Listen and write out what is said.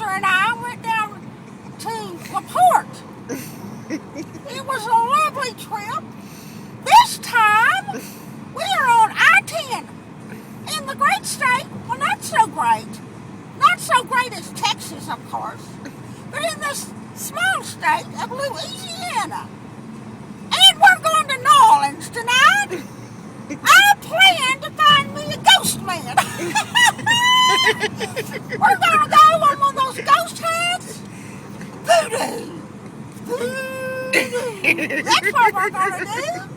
sister and I went down to LaPorte. It was a lovely trip. This time, we are on I-10 in the great state. Well, not so great. Not so great as Texas, of course. But in this small state of Louisiana. And we're going to New Orleans tonight. I plan to find me a ghost man. We're going to go on one of those ghost hunts. Voodoo. Voodoo. That's what we're going to do.